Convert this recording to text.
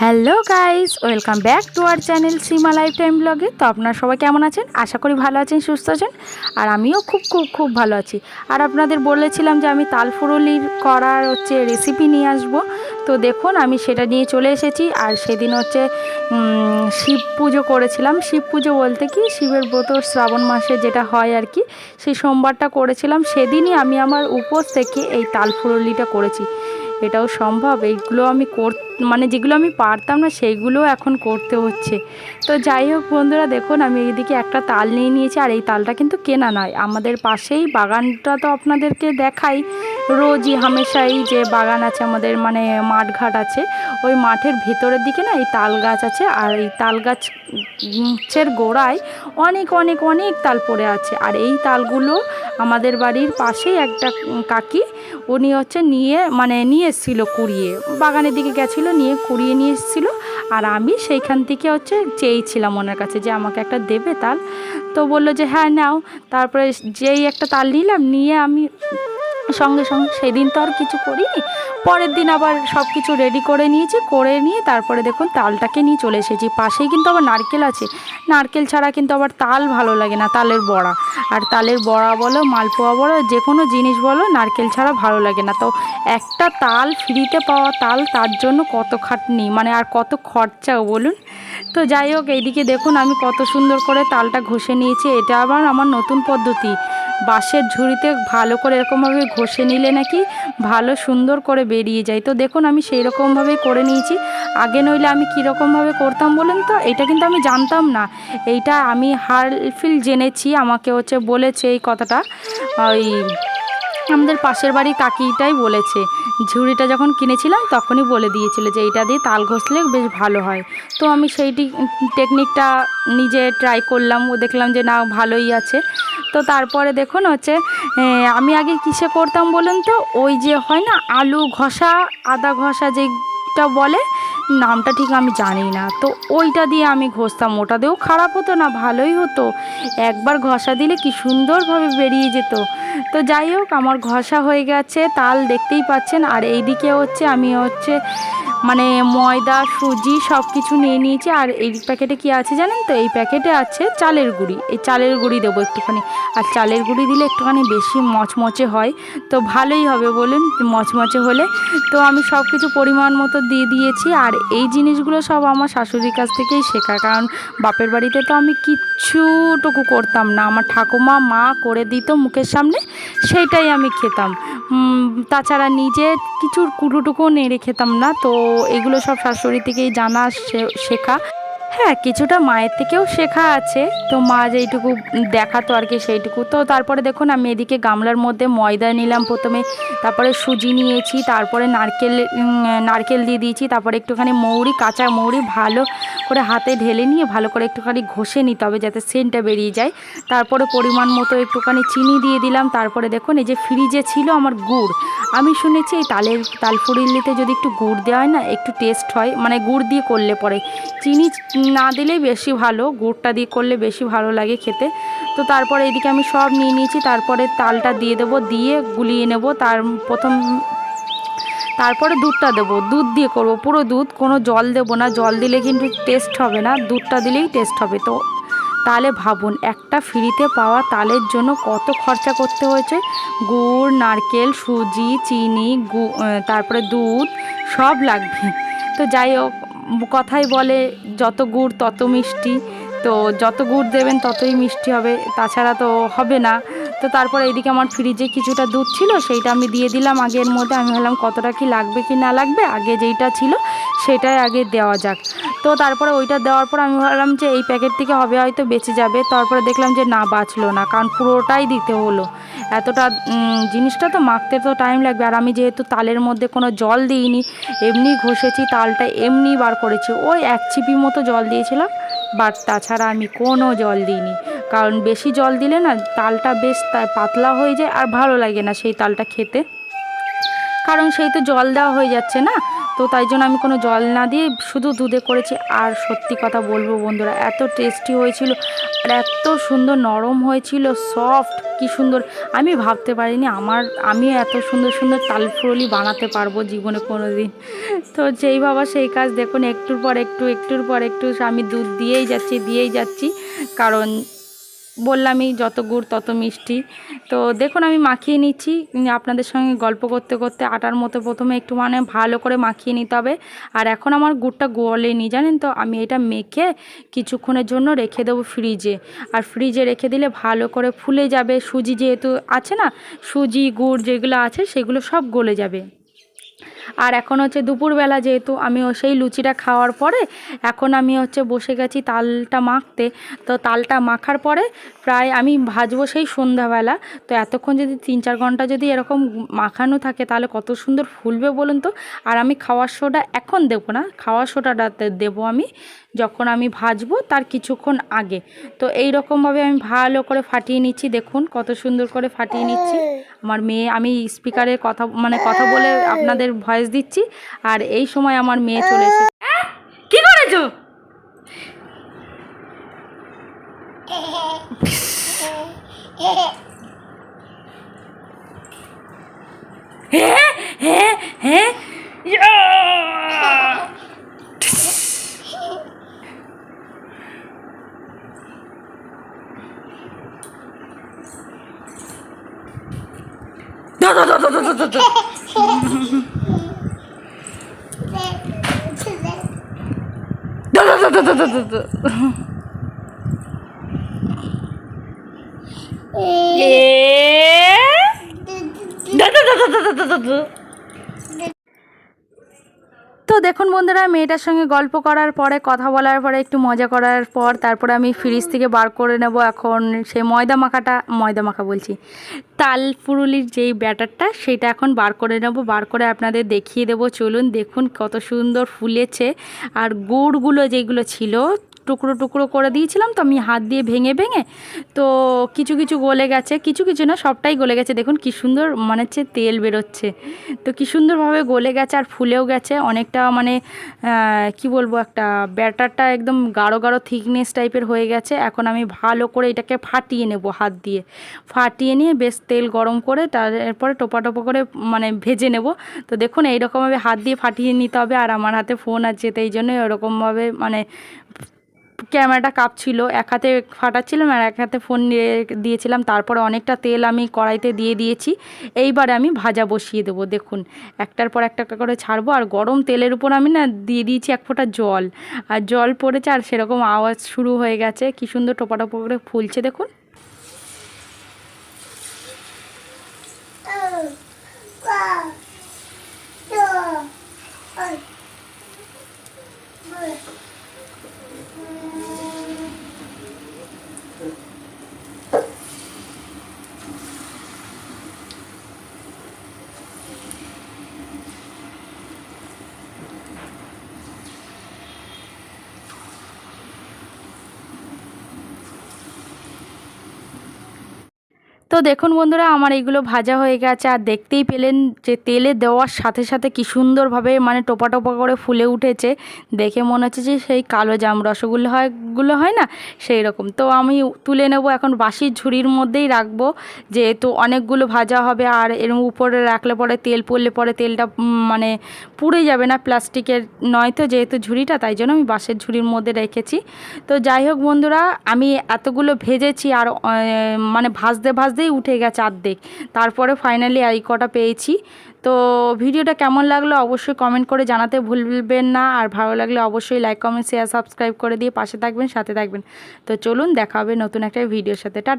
Hello guys, welcome back to our channel Seema lifetime ব্লগে। তো আপনারা সবাই কেমন আছেন? আশা করি ভালো আছেন, সুস্থ আছেন। আর আমিও খুব ভালো আছি। আর আপনাদের বলেছিলাম যে আমি তালফুরুলির করার রেসিপি নিয়ে আসব। তো দেখুন আমি সেটা নিয়ে চলে এসেছি। আর সেদিন শিব পুজো করেছিলাম। শিব পুজো বলতে কি, শিবের ব্রত শ্রাবণ মাসে যেটা হয় আর কি, সেই সোমবারটা করেছিলাম। সেদিনই আমি আমার উপোস থেকে এই তালফুরুলিটা করেছি। এটাও সম্ভব? এইগুলো আমি যেগুলো আমি পারতাম না সেইগুলো এখন করতে হচ্ছে। তো যাই হোক বন্ধুরা, দেখুন আমি এইদিকে একটা তাল নিয়ে নিয়েছি। আর এই তালটা কিন্তু কেনা নয়, আমাদের পাশেই বাগানটা তো আপনাদেরকে দেখাই রোজই হামেশাই, যে বাগান আছে আমাদের, মানে মাঠঘাট আছে। ওই মাঠের ভেতরের দিকে না এই তাল গাছ আছে। আর এই তাল গাছের গোড়ায় অনেক অনেক অনেক তাল পড়ে আছে। আর এই তালগুলো আমাদের বাড়ির পাশেই একটা কাকি, উনি নিয়ে এসেছিলো কুড়িয়ে, বাগানের দিকে গেছিলো, নিয়ে কুড়িয়ে নিয়ে এসেছিলো। আর আমি সেইখান থেকে চেয়েছিলাম ওনার কাছে যে আমাকে একটা দেবে তাল। তো বললো যে হ্যাঁ নাও। তারপরে যেই একটা তাল নিলাম, নিয়ে আমি সঙ্গে সেদিন তো আর কিছু করিনি, পরের দিন আবার সব কিছু রেডি করে নিয়েছি। করে নিয়ে তারপরে দেখুন তালটাকে নিয়ে চলে এসেছি। পাশেই কিন্তু আবার নারকেল আছে। নারকেল ছাড়া কিন্তু আবার তাল ভালো লাগে না, তালের বড়া। আর তালের বড়া বলো, মালপোয়া বলো, যে কোনো জিনিস বলো, নারকেল ছাড়া ভালো লাগে না। তো একটা তাল ফ্রিতে পাওয়া তাল, তার জন্য কত খাটনি, আর কত খরচাও বলুন। তো যাই হোক, এইদিকে দেখুন আমি কত সুন্দর করে তালটা ঘষে নিয়েছি। এটা আবার আমার নতুন পদ্ধতি। বাঁশের ঝুড়িতে ভালো করে এরকমভাবে ঘষে নিলে নাকি ভালো সুন্দর করে বেরিয়ে যায়। তো দেখুন আমি সেই রকমভাবেই করে নিয়েছি। আগে নইলে আমি কীরকমভাবে করতাম বলুন তো, এটা কিন্তু আমি জানতাম না। এইটা আমি হালফিল জেনেছি, আমাকে বলেছে এই কথাটা ওই আমাদের পাশের বাড়ি কাকিটাই বলেছে। ঝুড়িটা যখন কিনেছিলাম তখনই বলে দিয়েছিল যে এইটা দিয়ে তাল ঘষলে বেশ ভালো হয়। তো আমি টেকনিকটা নিজে ট্রাই করলাম, দেখলাম যে না, ভালোই আছে। তো তারপরে দেখুন আমি আগে কিসে করতাম বলুন তো, ওই যে হয় না আলু ঘষা, আদা ঘষা যেটা বলে, নামটা ঠিক আমি জানি না। তো ওইটা দিয়ে আমি ঘষতাম। ওটা দিয়েও খারাপ হতো না, ভালোই হতো। একবার ঘষা দিলে কি সুন্দরভাবে বেরিয়ে যেত। তো যাই হোক, আমার ঘষা হয়ে গেছে তাল, দেখতেই পাচ্ছেন। আর এইদিকে আমি ময়দা, সুজি সব কিছু নিয়ে নিয়েছি। আর এই প্যাকেটে কি আছে জানেন তো? এই প্যাকেটে আছে চালের গুঁড়ি। এই চালের গুঁড়ি দেবো একটুখানি। আর চালের গুঁড়ি দিলে একটুখানি বেশি মচমচে হয়, তো ভালোই হবে বলুন মচমচে হলে। তো আমি সব কিছু পরিমাণ মতো দিয়ে দিয়েছি। আর এই জিনিসগুলো সব আমার শাশুড়ির কাছ থেকেই শেখা, কারণ বাপের বাড়িতে তো আমি কিচ্ছুটুকু করতাম না। আমার ঠাকুমা, মা করে দিত মুখের সামনে, সেইটাই আমি খেতাম। তাছাড়া নিজে কিছু কুটুটুকু নেড়ে খেতাম না। তো এগুলো সব শাশুড়ি থেকেই জানা, শেখা। হ্যাঁ, কিছুটা মায়ের থেকেও শেখা আছে। তো মা যেইটুকু দেখাতো আর কি, সেইটুকু। তো তারপরে দেখুন আমি এদিকে গামলার মধ্যে ময়দা নিলাম প্রথমে, তারপরে সুজি নিয়েছি, তারপরে নারকেল দিয়ে দিয়েছি, তারপরে একটুখানি কাঁচা মৌরি ভালো করে হাতে ঢেলে নিয়ে ভালো করে একটুখানি ঘষে নিতে হবে যাতে সেন্টটা বেরিয়ে যায়। তারপরে পরিমাণ মতো একটুখানি চিনি দিয়ে দিলাম। তারপরে দেখুন এই যে ফ্রিজে ছিল আমার গুড়, আমি শুনেছি এই তালফুরুলিতে যদি একটু গুড় দেওয়া হয় না, একটু টেস্ট হয়, গুড় দিয়ে করলে পরে। চিনি না দিলেই বেশি ভালো, গুড়টা দিয়ে করলে বেশি ভালো লাগে খেতে। তো তারপরে এদিকে আমি সব নিয়ে নিয়েছি। তারপরে তালটা দিয়ে দেবো, দিয়ে গুলিয়ে নেব। তারপরে দুধটা দেবো, দুধ দিয়ে করব, পুরো দুধ, কোনো জল দেবো না। জল দিলে কিন্তু টেস্ট হবে না, দুধটা দিলেই টেস্ট হবে। তো তাহলে ভাবুন, একটা ফ্রিতে পাওয়া তালের জন্য কত খরচা করতে হয়েছে। গুড়, নারকেল, সুজি, চিনি, তারপরে দুধ সব লাগবে। তো যাই হোক, কথাই বলে যত গুড় তত মিষ্টি। তো যত গুড় দেবেন ততই মিষ্টি হবে, তাছাড়া তো হবে না। তো তারপরে এইদিকে আমার ফ্রিজে কিছুটা দুধ ছিল, সেইটা আমি দিয়ে দিলাম আগের মধ্যে। আমি ভাবলাম কতটা কি লাগবে কি না লাগবে, আগে যেইটা ছিল সেটাই আগে দেওয়া যাক। তো তারপরে ওইটা দেওয়ার পর আমি ভাবলাম যে এই প্যাকেট থেকে হবে হয়তো বেঁচে যাবে। তারপরে দেখলাম যে না, বাঁচলো না, কারণ পুরোটাই দিতে হলো। এতটা জিনিসটা তো মাখতে তো টাইম লাগবে। আর আমি যেহেতু তালের মধ্যে কোনো জল দিইনি, এমনি ঘষেছি, তালটা এমনি বার করেছি, ওই এক ছিপি মতো জল দিয়েছিলাম, বাট তাছাড়া আমি কোনো জল দিইনি। কারণ বেশি জল দিলে না তালটা বেশ পাতলা হয়ে যায়, আর ভালো লাগে না সেই তালটা খেতে, কারণ সেই তো জল দেওয়া হয়ে যাচ্ছে না। তো তো তাই জন্য আমি কোনো জল না দিয়ে শুধু দুধে করেছি। আর সত্যি কথা বলবো বন্ধুরা, এত টেস্টি হয়েছিল আর এত সুন্দর নরম হয়েছিল, সফট, কি সুন্দর। আমি ভাবতে পারিনি আমি এত সুন্দর সুন্দর তালফুরুলি বানাতে পারবো জীবনে কোনো দিন। তো যেই বাবা সেই কাজ, দেখুন একটুর পর একটু আমি দুধ দিয়েই যাচ্ছি কারণ বললামই যত গুড় তত মিষ্টি। তো দেখুন আমি মাখিয়ে নিচ্ছি আপনাদের সঙ্গে গল্প করতে করতে। আটার মতো প্রথমে একটু মানে ভালো করে মাখিয়ে নিতে হবে। আর এখন আমার গুড়টা গলেনি জানেন তো, আমি এটা মেখে কিছুক্ষণের জন্য রেখে দেবো ফ্রিজে। আর ফ্রিজে রেখে দিলে ভালো করে ফুলে যাবে। সুজি যেহেতু আছে না, সুজি গুড় যেগুলো আছে সেগুলো সব গলে যাবে। আর এখন হচ্ছে দুপুরবেলা, যেহেতু আমি সেই লুচিটা খাওয়ার পরে এখন আমি হচ্ছে বসে গেছি তালটা মাখতে। তো তালটা মাখার পরে প্রায় আমি ভাজবো সেই সন্ধ্যাবেলা। তো এতক্ষণ যদি 3-4 ঘন্টা যদি এরকম মাখানো থাকে তাহলে কত সুন্দর ফুলবে বলুন তো। আর আমি খাওয়ার সোডা এখন দেবো না, খাওয়ার সোডাটা দেবো আমি যখন আমি ভাজবো তার কিছুক্ষণ আগে। তো এই রকমভাবে আমি ভালো করে ফাটিয়ে নিচ্ছি, দেখুন কত সুন্দর করে ফাটিয়ে নিচ্ছি। আমার মেয়ে, আমি স্পিকারে কথা বলে আপনাদের ভয়েস দিচ্ছি আর এই সময় আমার মেয়ে চলে এসেছে। কি করেছো? হ্যাঁ হ্যাঁ হ্যাঁ তো দেখুন বন্ধুরা, মেয়েটার সঙ্গে গল্প করার পরে, কথা বলার পরে, একটু মজা করার পর তারপরে আমি ফ্রিজ থেকে বার করে নেব এখন সেই ময়দা মাখা বলছি, তাল ফুরুলির যেই ব্যাটারটা সেটা এখন বার করে নেব। বার করে আপনাদের দেখিয়ে দেবো, চলুন দেখুন কত সুন্দর ফুলেছে। আর গুড়গুলো যেগুলো ছিল টুকরো টুকরো করে দিয়েছিলাম তো আমি হাত দিয়ে ভেঙে তো কিছু কিছু গলে গেছে, কিছু কিছু না সবটাই গলে গেছে। দেখুন কি সুন্দর মানে হচ্ছে তেল বেরোচ্ছে, তো কি সুন্দরভাবে গলে গেছে আর ফুলেও গেছে অনেকটা। মানে কি বলবো, একটা ব্যাটারটা একদম গাঢ় গাঢ় থিকনেস টাইপের হয়ে গেছে। এখন আমি ভালো করে এটাকে ফাটিয়ে নেব, হাত দিয়ে ফাটিয়ে নিয়ে বেশ তেল গরম করে তারপরে টোপা টোপা করে মানে ভেজে নেব। তো দেখুন এইরকমভাবে হাত দিয়ে ফাটিয়ে নিতে হবে। আর আমার হাতে ফোন আছে, তো এই জন্য ওরকমভাবে মানে ক্যামেরাটা কাঁপছিল, এক হাতে ফাটাচ্ছিলাম আর এক হাতে ফোন দিয়েছিলাম। তারপরে অনেকটা তেল আমি কড়াইতে দিয়ে দিয়েছি। এইবারে আমি ভাজা বসিয়ে দেবো। দেখুন একটার পর একটা করে ছাড়বো। আর গরম তেলের উপর আমি না দিয়ে দিয়েছি এক ফোঁটা জল, আর জল পড়েছে আর সেরকম আওয়াজ শুরু হয়ে গেছে। কি সুন্দর টোপা টোপা করে ফুলছে দেখুন। তো দেখুন বন্ধুরা, আমার এইগুলো ভাজা হয়ে গেছে আর দেখতেই পেলেন যে তেলে দেওয়ার সাথে সাথে কি সুন্দরভাবে মানে টোপা টোপা করে ফুলে উঠেছে। দেখে মনে হচ্ছে যে সেই কালো জাম রসগোল্লা হয় না, সেই রকম। তো আমি তুলে নেব এখন, বাসির ঝুড়ির মধ্যেই রাখবো, যেহেতু অনেকগুলো ভাজা হবে। আর এর উপরে রাখলে পরে তেল পড়লে পরে তেলটা মানে পুড়ে যাবে না, প্লাস্টিকের নয় তো যেহেতু ঝুড়িটা, তাই জন্য আমি বাঁশের ঝুড়ির মধ্যে রেখেছি। তো যাই হোক বন্ধুরা, আমি এতগুলো ভেজেছি আর মানে ভাজতেই উঠে গেছে অর্ধেক। তারপরে ফাইনালি এই কটা পেয়েছি। তো ভিডিওটা কেমন লাগলো অবশ্যই কমেন্ট করে জানাতে ভুলবেন না। আর ভালো লাগলে অবশ্যই লাইক কমেন্ট শেয়ার সাবস্ক্রাইব করে দিয়ে পাশে থাকবেন, সাথে থাকবেন। তো চলুন দেখা হবে নতুন একটা ভিডিওর সাথে। টাটা।